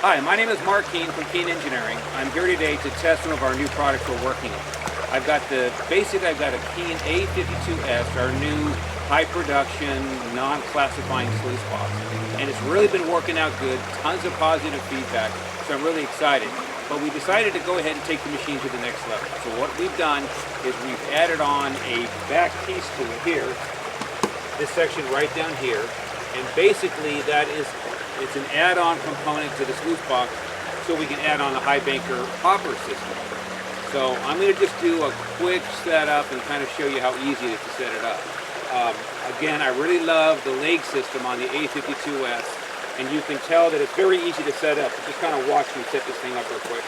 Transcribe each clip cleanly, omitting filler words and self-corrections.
Hi, my name is Mark Keene from Keene Engineering. I'm here today to test some of our new products we're working on. I've got a Keene A52S, our new high production, non-classifying sluice box. And it's really been working out good, tons of positive feedback, so I'm really excited. But we decided to go ahead and take the machine to the next level. So what we've done is we've added on a back piece to it here, this section right down here, and basically it's an add-on component to the sluice box so we can add on a high banker hopper system. So I'm going to just do a quick setup and kind of show you how easy it is to set it up. Again, I really love the leg system on the A52S, and you can tell that it's very easy to set up. So just kind of watch me set this thing up real quick.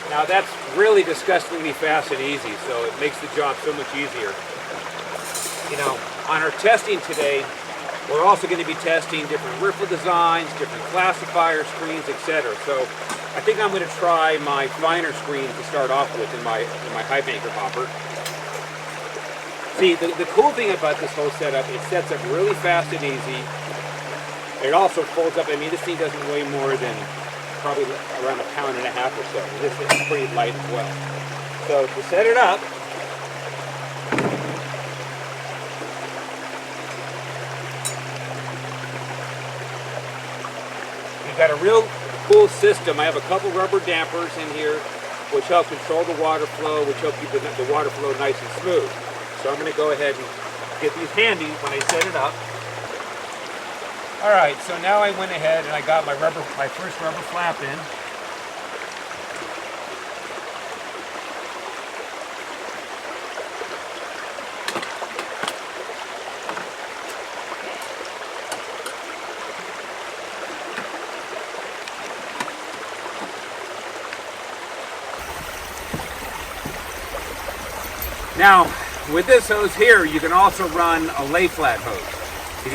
Now that's really disgustingly fast and easy, so it makes the job so much easier. You know, on our testing today, we're also going to be testing different Riffle designs, different classifier screens, etc. So I think I'm going to try my finer screen to start off with in my high banker hopper. See, the cool thing about this whole setup, it sets up really fast and easy. It also folds up. I mean, this thing doesn't weigh more than probably around 1.5 pounds or so. This is pretty light as well. So to set it up, you've got a real cool system. I have a couple rubber dampers in here which help control the water flow, which help keep the water flow nice and smooth. So I'm going to go ahead and get these handy when I set it up. Alright, so now I went ahead and I got my first rubber flap in. Now, with this hose here, you can also run a lay flat hose. If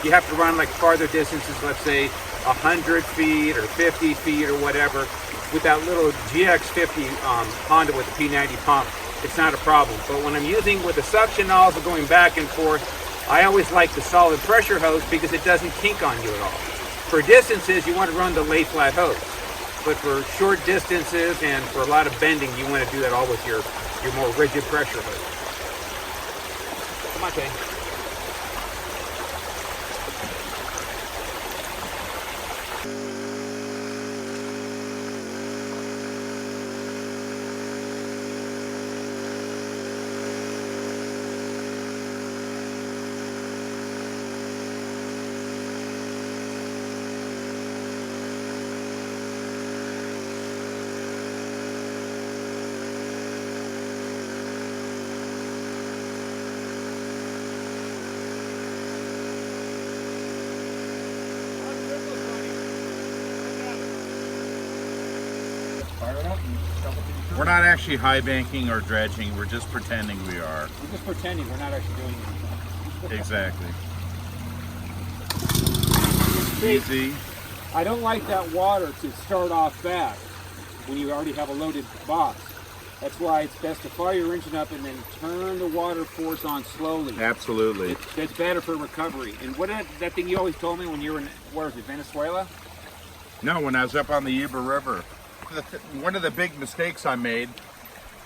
you have to run like farther distances, let's say 100 feet or 50 feet or whatever, with that little GX50 Honda with the P90 pump, it's not a problem. But when I'm using with the suction nozzle going back and forth, I always like the solid pressure hose because it doesn't kink on you at all. For distances, you want to run the lay flat hose. But for short distances and for a lot of bending, you want to do that all with your more rigid pressure hose. Come on, Kay. We're not actually high banking or dredging, we're just pretending we are. We're just pretending, we're not actually doing anything. Exactly. See, Easy. I don't like that water to start off fast when you already have a loaded box. That's why it's best to fire your engine up and then turn the water force on slowly. Absolutely. That's better for recovery. And what that thing you always told me when you were in, where was it, Venezuela? No, when I was up on the Yuba River. One of the big mistakes I made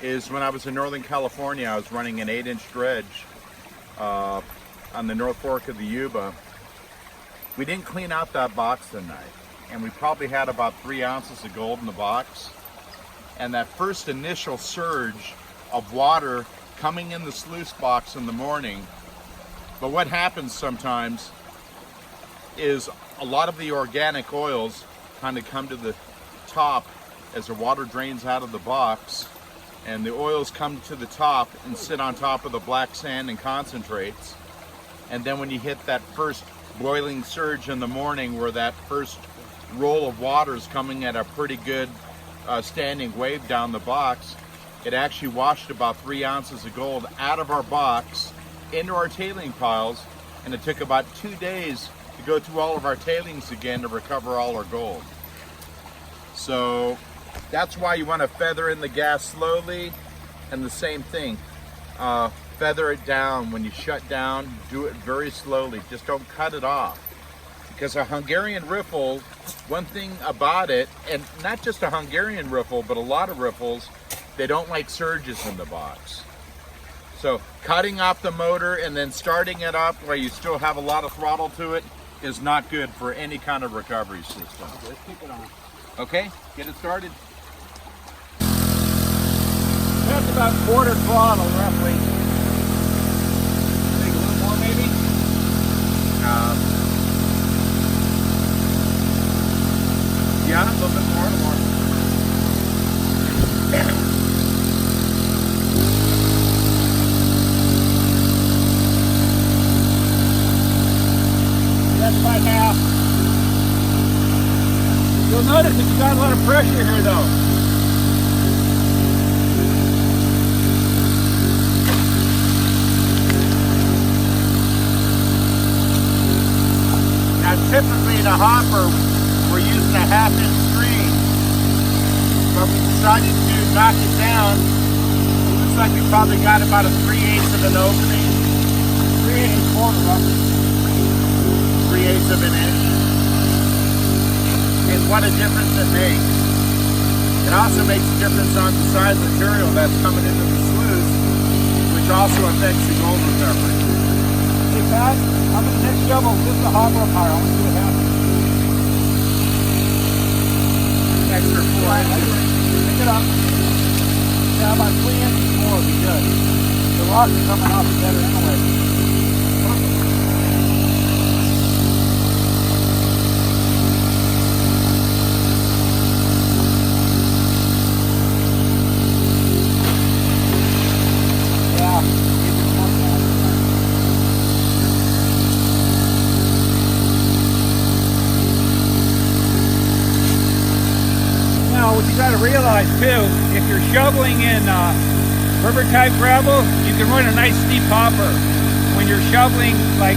is when I was in Northern California, I was running an 8-inch dredge on the North Fork of the Yuba. We didn't clean out that box that night, and we probably had about 3 ounces of gold in the box. And that first initial surge of water coming in the sluice box in the morning, but what happens sometimes is a lot of the organic oils kind of come to the top as the water drains out of the box, and the oils come to the top and sit on top of the black sand and concentrates. And then when you hit that first boiling surge in the morning where that first roll of water is coming at a pretty good standing wave down the box, it actually washed about 3 ounces of gold out of our box into our tailing piles, and it took about 2 days to go through all of our tailings again to recover all our gold. So that's why you want to feather in the gas slowly, and the same thing, feather it down. When you shut down, do it very slowly, just don't cut it off. Because a Hungarian riffle, one thing about it, and not just a Hungarian riffle, but a lot of riffles, they don't like surges in the box. So cutting off the motor and then starting it up while you still have a lot of throttle to it is not good for any kind of recovery system. Let's keep it on. Okay, get it started. That's about quarter throttle, roughly. Take a little more, maybe? Yeah, a little bit more. That's about half. You'll notice that you got a lot of pressure here, though. Now typically in a hopper, we're using a 1/2-inch screen, but we decided to knock it down. It looks like we probably got about a 3/8 of an opening. 3 1/4 roughly. 3/8 of an inch. And what a difference it makes. It also makes a difference on the size material that's coming into the sluice, which also affects the gold recovery. Hey Pat, I'm going to next shovel just the hopper up higher. I want to see what happens. Extra 4 inches. Pick it up. Yeah, about 3 inches more would be good. The rocks are coming off together anyway. What you got to realize too, if you're shoveling in river type gravel, you can run a nice steep hopper. When you're shoveling like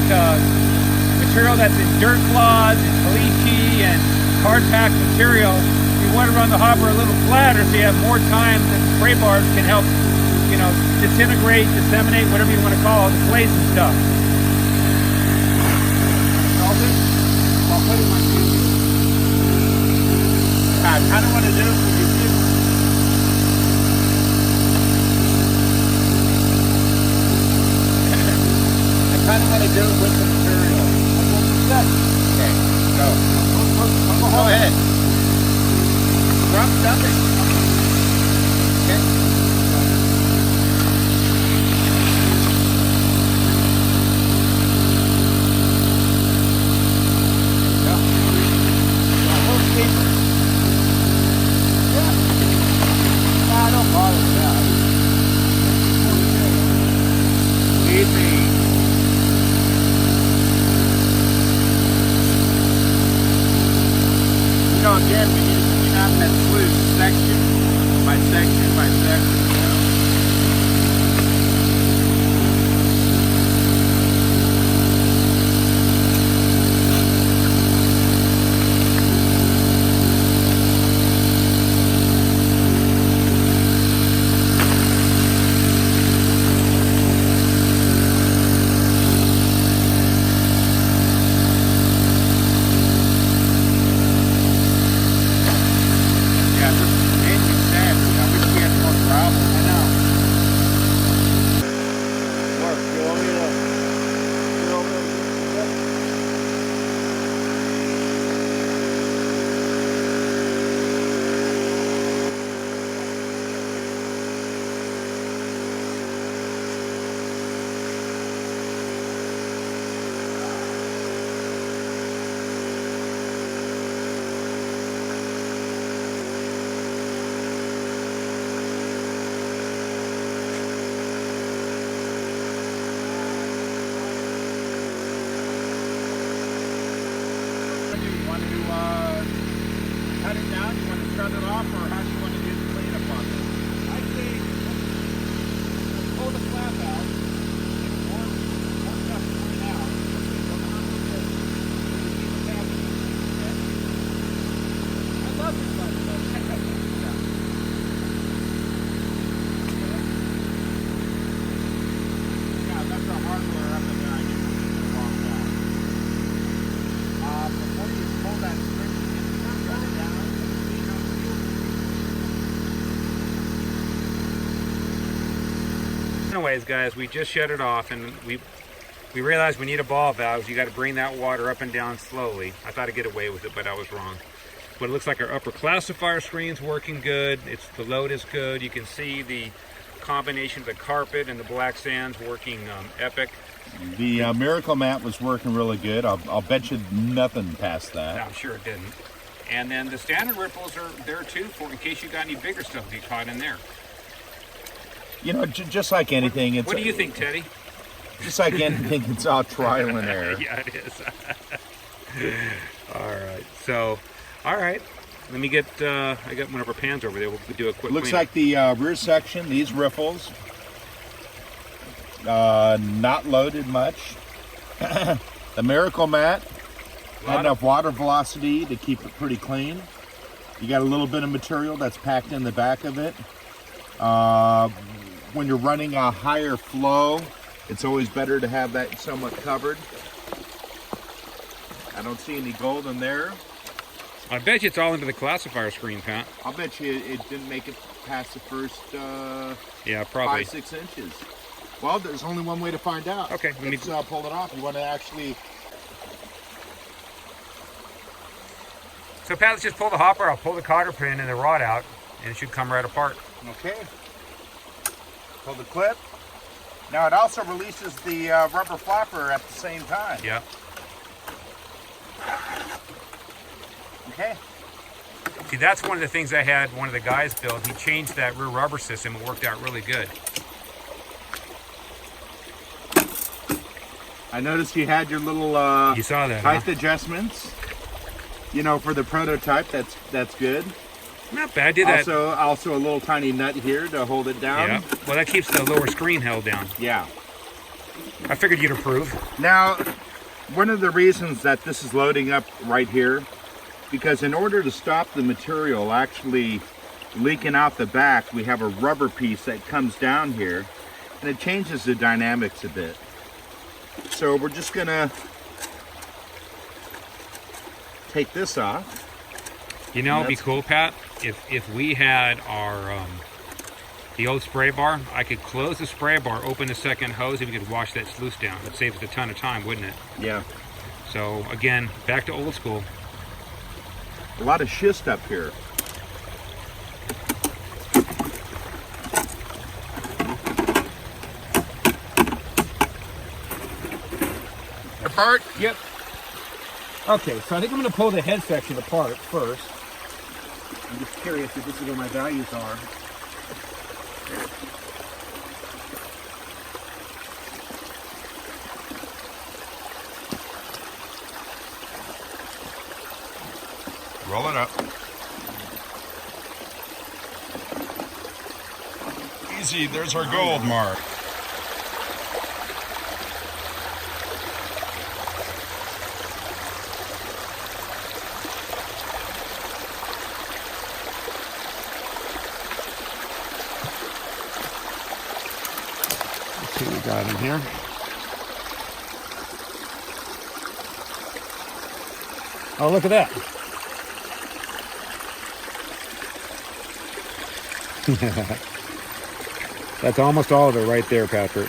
material that's in dirt clods and caliche and hard packed material, you want to run the hopper a little flatter so you have more time that the spray bars can help, you know, disintegrate, disseminate, whatever you want to call it, the clays and stuff. I'll put it in my video. I kind of want to do it with you too. I kind of want to do it with the material. Okay, go. Go ahead. Drop something. Okay. Again, we need to clean out that sluice section by section by section. cut it down? You want to shut it off, or how do you want to do the cleanup on this? I think anyways, guys, we just shut it off, and we realized we need a ball valve. You got to bring that water up and down slowly. I thought I'd get away with it, but I was wrong. But it looks like our upper classifier screen's working good. The load is good. You can see the combination of the carpet and the black sands working epic. The Miracle Mat was working really good. I'll bet you nothing past that. No, I'm sure it didn't. And then the standard ripples are there too, for in case you got any bigger stuff to get caught in there. You know, just like anything. What do you think, Teddy? Just like anything, it's all trial and error. Yeah, it is. All right. So, all right. Let me get, I got one of our pans over there. We'll do a quick Looks cleanup. like the rear section, these riffles, not loaded much. The Miracle Mat had enough water velocity to keep it pretty clean. You got a little bit of material that's packed in the back of it. When you're running a higher flow, it's always better to have that somewhat covered. I don't see any gold in there. I bet you it's all into the classifier screen, Pat. I'll bet you it didn't make it past the first yeah, probably 5-6 inches. Well, there's only one way to find out. Okay, let's pull it off. You want to actually... So Pat, let's just pull the hopper. I'll pull the cotter pin and the rod out, and it should come right apart. Okay. Pull the clip. Now it also releases the rubber flapper at the same time. Yeah. Okay. See, that's one of the things I had one of the guys build. He changed that rear rubber system. It worked out really good. I noticed you had your little you saw that, height adjustments. You know, for the prototype, that's good. Not bad. Did that. Also a little tiny nut here to hold it down. Yeah. Well, that keeps the lower screen held down. Yeah. I figured you'd approve. Now, one of the reasons that this is loading up right here, because in order to stop the material actually leaking out the back, we have a rubber piece that comes down here, and it changes the dynamics a bit. So we're just gonna take this off. You know, it'd be cool, Pat, if we had our the old spray bar. I could close the spray bar, open the second hose, and we could wash that sluice down. It'd save us a ton of time, wouldn't it? Yeah. So again, back to old school. A lot of schist up here. Apart? Yep. Okay, so I think I'm going to pull the head section apart first. I'm just curious if this is where my values are. Roll it up. Easy, there's our gold mark. Let's see what we got in here. Oh, look at that. That's almost all of it right there, Patrick.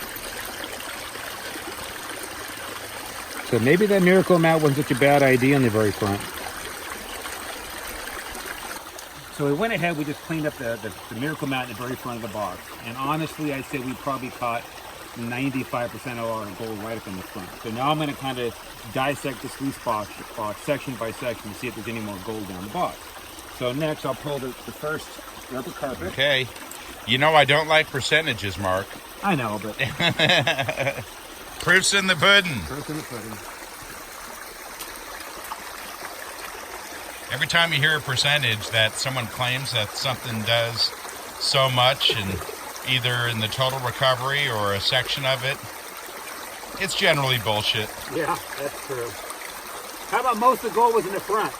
So maybe that Miracle Mat wasn't such a bad idea on the very front. So we went ahead, we just cleaned up the Miracle Mat in the very front of the box. And honestly, I'd say we probably caught 95% of our gold right up in the front. So now I'm going to kind of dissect the sluice box section by section to see if there's any more gold down the box. So next I'll pull the first rubber carpet. Okay. You know I don't like percentages, Mark. I know, but... Proof's in the pudding. Proof in the pudding. Every time you hear a percentage that someone claims that something does so much, and either in the total recovery or a section of it, it's generally bullshit. Yeah, that's true. How about most of the gold was in the front?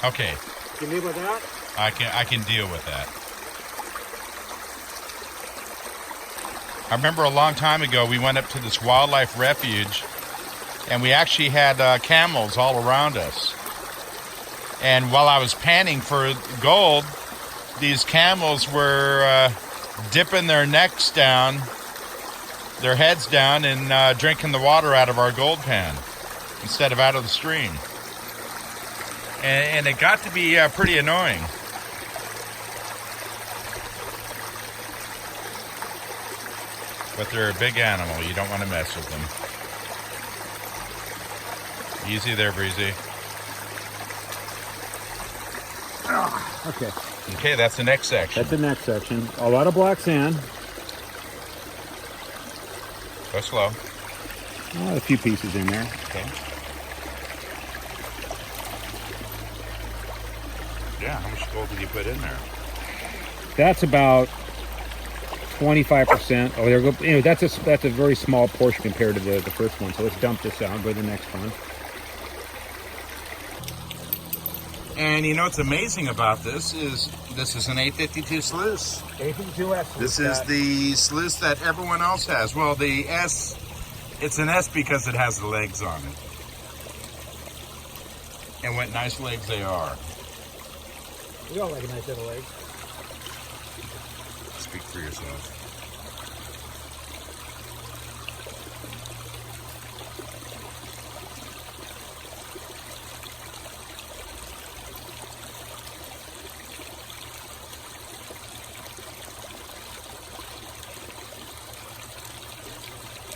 Okay. Can you deal with that? I can deal with that. I remember a long time ago we went up to this wildlife refuge and we actually had camels all around us. And while I was panning for gold, these camels were dipping their necks down their heads down and drinking the water out of our gold pan instead of out of the stream. And it got to be pretty annoying. But they're a big animal. You don't want to mess with them. Easy there, Breezy. Okay. Okay, that's the next section. That's the next section. A lot of black sand. Go slow. Oh, a few pieces in there. Okay. Yeah, how much gold did you put in there? That's about 25%. Oh, there go. You know, that's a very small portion compared to the first one. So let's dump this out and go to the next one. And you know what's amazing about this is an A52 sluice. A52S. This is the sluice that everyone else has. Well, the S, it's an S because it has the legs on it. And what nice legs they are. We all like a nice little leg. Speak for yourself.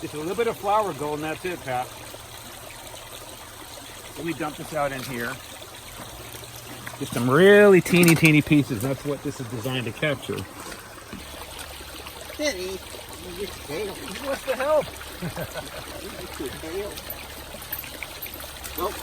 Just a little bit of flour gold and that's it, Pat. Let me dump this out in here. Just some really teeny pieces. That's what this is designed to capture. Benny, you just failed. Who wants to help? You failed. Nope.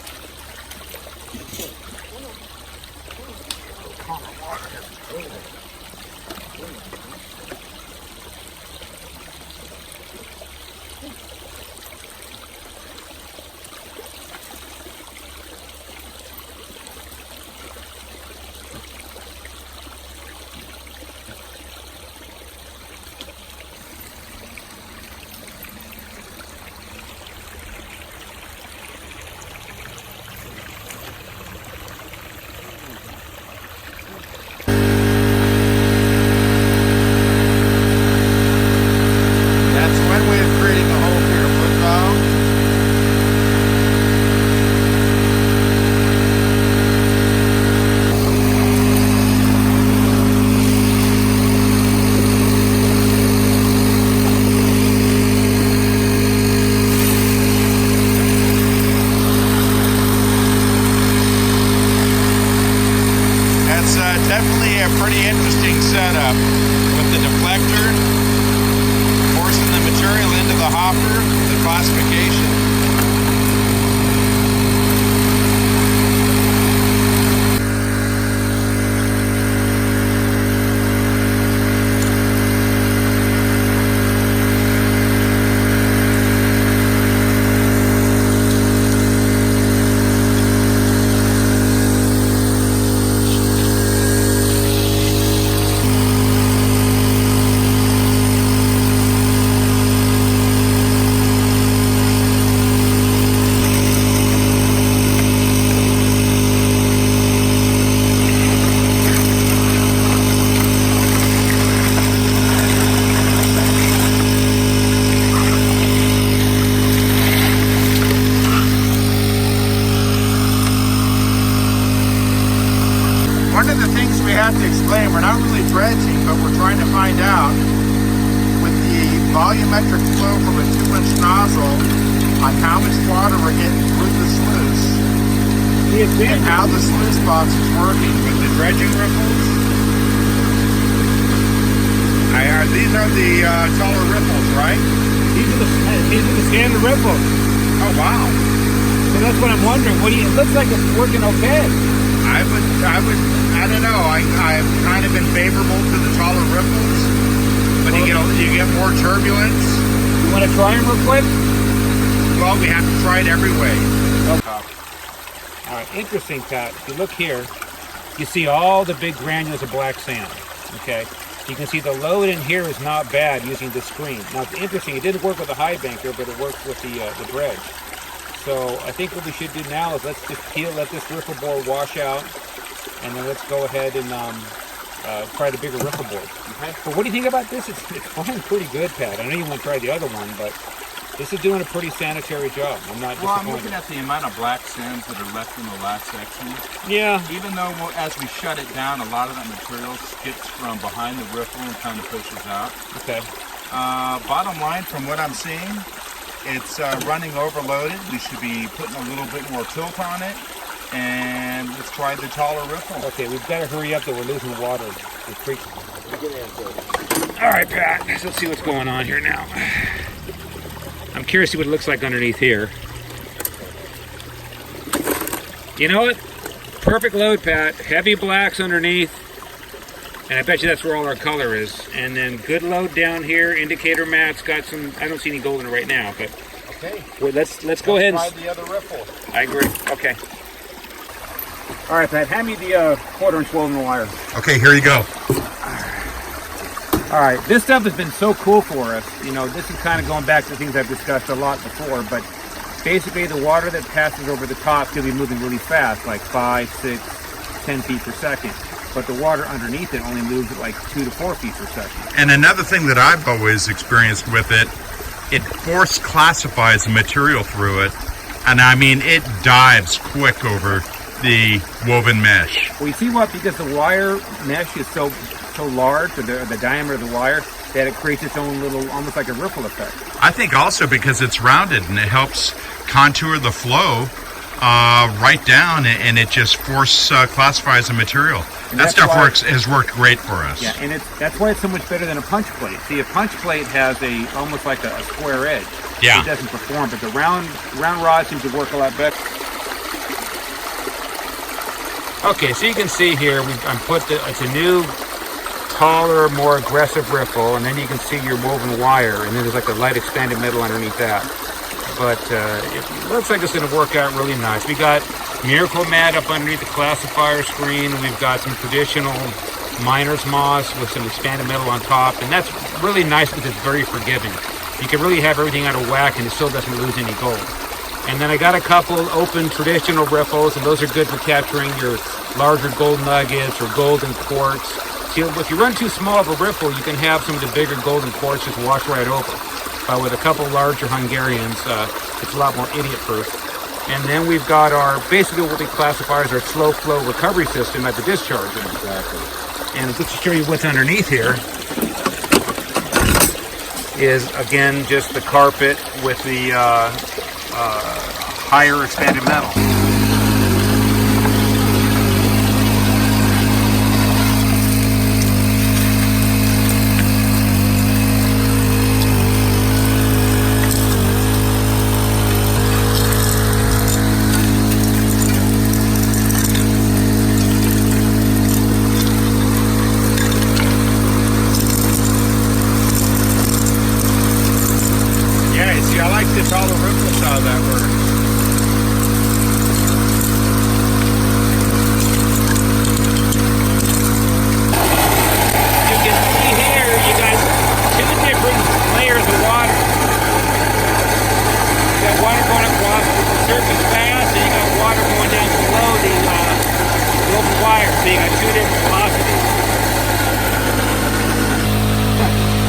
That's one way of creating a hole for your foot valve. That's definitely a pretty interesting setup with the deflector, forcing the material into the hopper, the classification. One of the things we have to explain, we're not really dredging, but we're trying to find out with the volumetric flow from a 2-inch nozzle on how much water we're getting through the sluice and how the sluice box is working with the dredging riffles. These are the taller riffles, right? These are the standard riffles. Oh wow! So that's what I'm wondering. It looks like it's working okay. I don't know. I've kind of been favorable to the taller riffles, but you get more turbulence. You want to try them real quick? Well, we have to try it every way. All right, interesting, Pat. If you look here, you see all the big granules of black sand. Okay, you can see the load in here is not bad using the screen. Now it's interesting. It didn't work with the high banker, but it works with the dredge. So I think what we should do now is let's just let this riffle bore wash out, and then let's go ahead and try the bigger Riffle board. Okay. But what do you think about this? It's flying pretty good, Pat. I know you want to try the other one, but this is doing a pretty sanitary job. I'm not Well, I'm disappointed. looking at the amount of black sands that are left in the last section. Yeah. Even though as we shut it down, a lot of that material skips from behind the Riffle and kind of pushes out. Okay. Bottom line, from what I'm seeing, it's running overloaded. We should be putting a little bit more tilt on it. And let's try the taller Riffle. Okay, we've got to hurry up though. We're losing water. All right, Pat. Let's see what's going on here now. I'm curious to see what it looks like underneath here. You know what? Perfect load, Pat. Heavy blacks underneath. And I bet you that's where all our color is. And then good load down here. Indicator mat's got some, I don't see any gold in it right now, but Okay. well, let's go ahead and try the other Riffle. I agree. Okay. All right, Pat, hand me the 1/4" woven wire. Okay, here you go. All right, this stuff has been so cool for us. You know, this is kind of going back to things I've discussed a lot before, but basically the water that passes over the top can be moving really fast, like 5, 6, 10 feet per second. But the water underneath it only moves at like 2 to 4 feet per second. And another thing that I've always experienced with it, it force classifies the material through it. And I mean, it dives quick over the woven mesh. Well, you see what? Because the wire mesh is so large, or the diameter of the wire, that it creates its own little, almost like a ripple effect. I think also because it's rounded and it helps contour the flow right down, and it just force classifies the material. And that stuff has worked great for us. Yeah, and that's why it's so much better than a punch plate. See, a punch plate has almost like a square edge. Yeah. It doesn't perform, but the round rod seems to work a lot better. Okay, so you can see here, it's a new, taller, more aggressive Riffle, and then you can see your woven wire, and then there's like a light expanded metal underneath that. But it looks like it's going to work out really nice. We got Miracle Mat up underneath the classifier screen. We've got some traditional miner's moss with some expanded metal on top, and that's really nice because it's very forgiving. You can really have everything out of whack and it still doesn't lose any gold. And then I got a couple open traditional Riffles, and those are good for capturing your larger gold nuggets or golden quartz. See, if you run too small of a Riffle, you can have some of the bigger golden quartz just wash right over. But with a couple larger Hungarians, it's a lot more idiot-proof. And then we've got basically what we classify as our slow flow recovery system at the discharge. Exactly. And just to show you what's underneath here is, again, just the carpet with the higher expanded metal.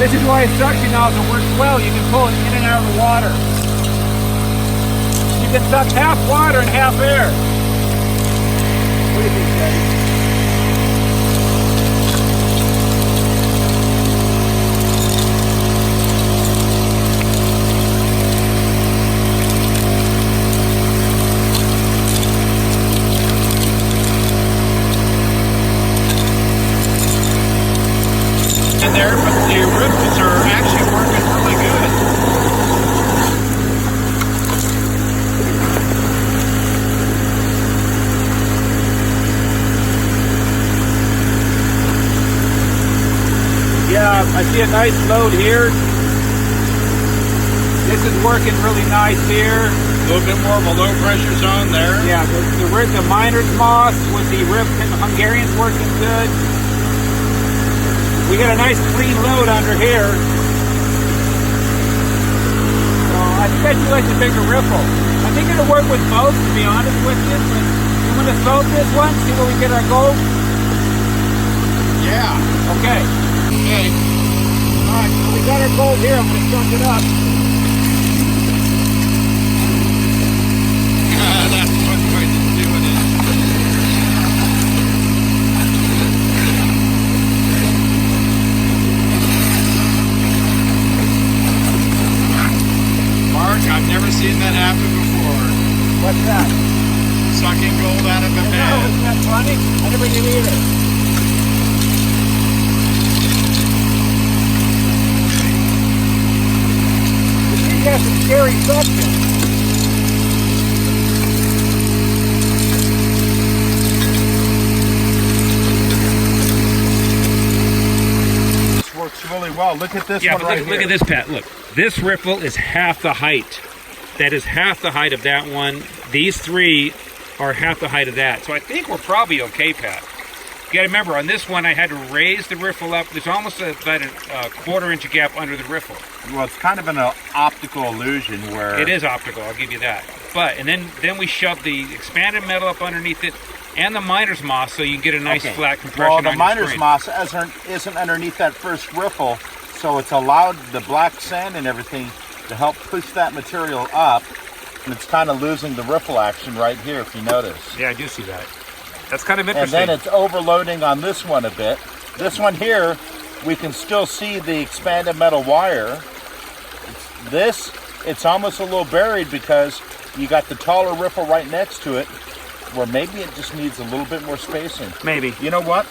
This is why a suction nozzle works well. You can pull it in and out of the water. You can suck half water and half air. What do you think, Daddy? In there, but the ripples are actually working really good. Yeah, I see a nice load here. This is working really nice here. A little bit more of a low pressure zone there. Yeah, the miner's moss with the Hungarian's working good. We got a nice clean load under here. So I think I do like the bigger Riffle. I think it'll work with both, to be honest with you. But you want to soak this one, see where we get our gold? Yeah. Okay. Okay. All right, so we got our gold here. I'm going to start it up. That's one way to do it. Mark, I've never seen that happen before. What's that? Sucking gold out of a Oh, pan. isn't that funny? I never did either. This thing has some scary suction. This works really well. Look at this Yeah, one but right look, here. look at this, Pat. Look, this riffle is half the height. That is half the height of that one. These three are half the height of that. So I think we're probably okay, Pat. You got to remember, on this one, I had to raise the riffle up. There's almost about a quarter-inch gap under the riffle. Well, it's kind of an optical illusion where It is optical, I'll give you that. But, and then we shoved the expanded metal up underneath it and the miner's moss so you can get a nice flat compression Well, the on your miner's screen. moss isn't underneath that first riffle, so it's allowed the black sand and everything to help push that material up, and it's kind of losing the riffle action right here, if you notice. Yeah, I do see that. That's kind of And interesting. then it's overloading on this one a bit. This one here, we can still see the expanded metal wire. It's almost a little buried because you got the taller riffle right next to it, where maybe it just needs a little bit more spacing. Maybe. You know what?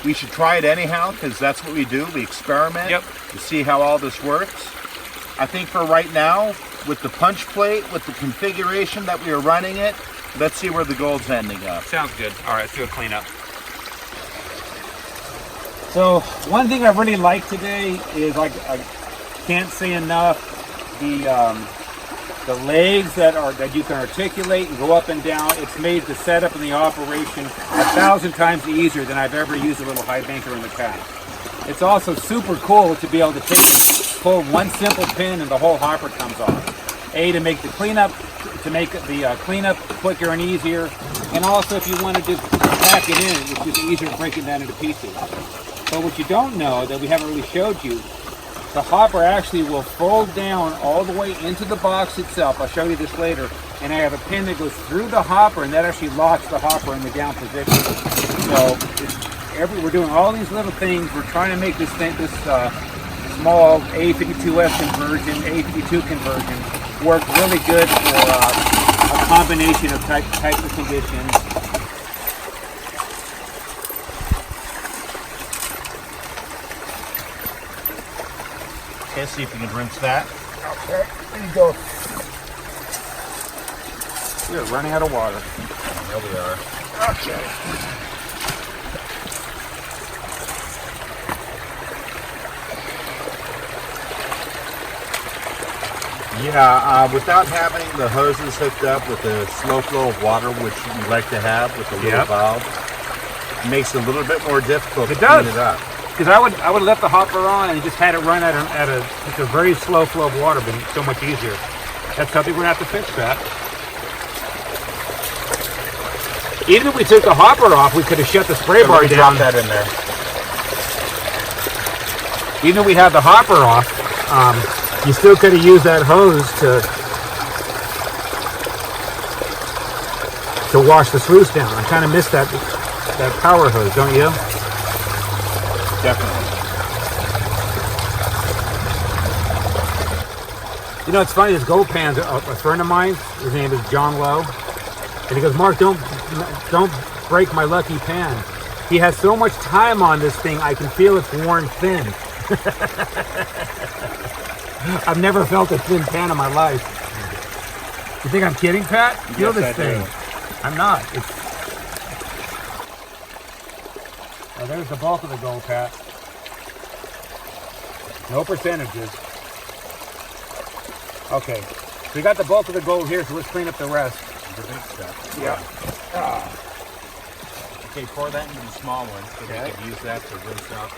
We should try it anyhow, because that's what we do. We experiment to see how all this works. I think for right now, with the punch plate, with the configuration that we are running it, let's see where the gold's ending up. Sounds good. All right, let's do a cleanup. So one thing I really like today is I can't say enough the legs that you can articulate and go up and down. It's made the setup and the operation 1,000 times easier than I've ever used a little high banker in the past. It's also super cool to be able to pull one simple pin and the whole hopper comes off. To make the cleanup, cleanup quicker and easier, and also if you want to just pack it in, it's just easier to break it down into pieces. But what you don't know, that we haven't really showed you, the hopper actually will fold down all the way into the box itself. I'll show you this later. And I have a pin that goes through the hopper, and that actually locks the hopper in the down position. So we're doing all these little things. We're trying to make this small A52S conversion, A52 conversion, work really good for a combination of types of conditions. Okay, see if you can rinse that. Okay, there you go. We're running out of water. There we are. Okay. Yeah, without having the hoses hooked up with a slow flow of water, which you like to have with the little valve, it makes it a little bit more difficult to clean it up. Because I would let the hopper on and just had it run at just a very slow flow of water, but it's so much easier. That's something we're gonna have to fix, that. Even if we took the hopper off, we could have shut the spray bar down. That in there. Even if we had the hopper off, you still could have used that hose to wash the sluice down. I kind of miss that power hose, don't you? Definitely. You know, it's funny, this gold pan's a friend of mine. His name is John Lowe. And he goes, Mark, don't break my lucky pan. He has so much time on this thing, I can feel it's worn thin. I've never felt a thin pan in my life. You think I'm kidding, Pat? Feel this thing. I'm not. Now there's the bulk of the gold, Pat. No percentages. Okay, so we got the bulk of the gold here, so let's clean up the rest. The big stuff. Yeah. Okay, pour that into the small one so we can use that to rinse out.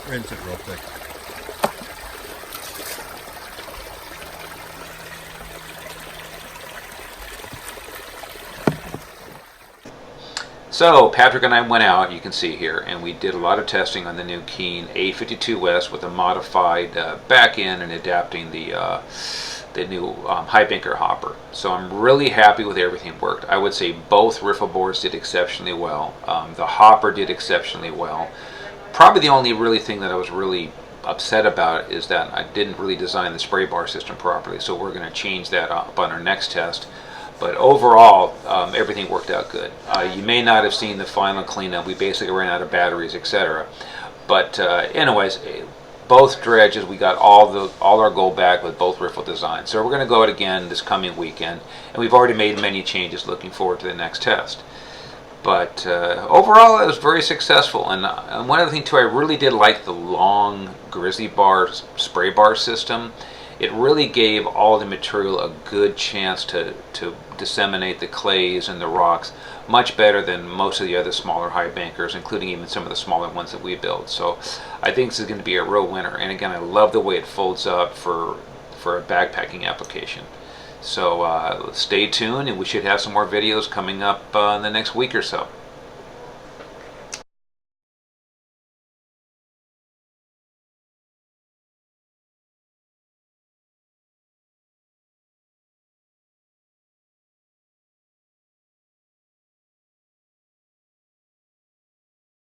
Rinse it real quick. So Patrick and I went out, you can see here, and we did a lot of testing on the new Keene A52S with a modified back end and adapting the new high banker hopper. So I'm really happy with everything worked. I would say both riffle boards did exceptionally well. The hopper did exceptionally well. Probably the only really thing that I was really upset about is that I didn't really design the spray bar system properly, so we're going to change that up on our next test. But overall, everything worked out good. You may not have seen the final cleanup. We basically ran out of batteries, etc. But anyways, both dredges, we got all our gold back with both riffle designs. So we're going to go out again this coming weekend, and we've already made many changes. Looking forward to the next test. But overall, it was very successful. And one other thing too, I really did like the long grizzly bar spray bar system. It really gave all the material a good chance to disseminate the clays and the rocks much better than most of the other smaller high bankers, including even some of the smaller ones that we built. So I think this is going to be a real winner. And again, I love the way it folds up for a backpacking application. So stay tuned, and we should have some more videos coming up in the next week or so.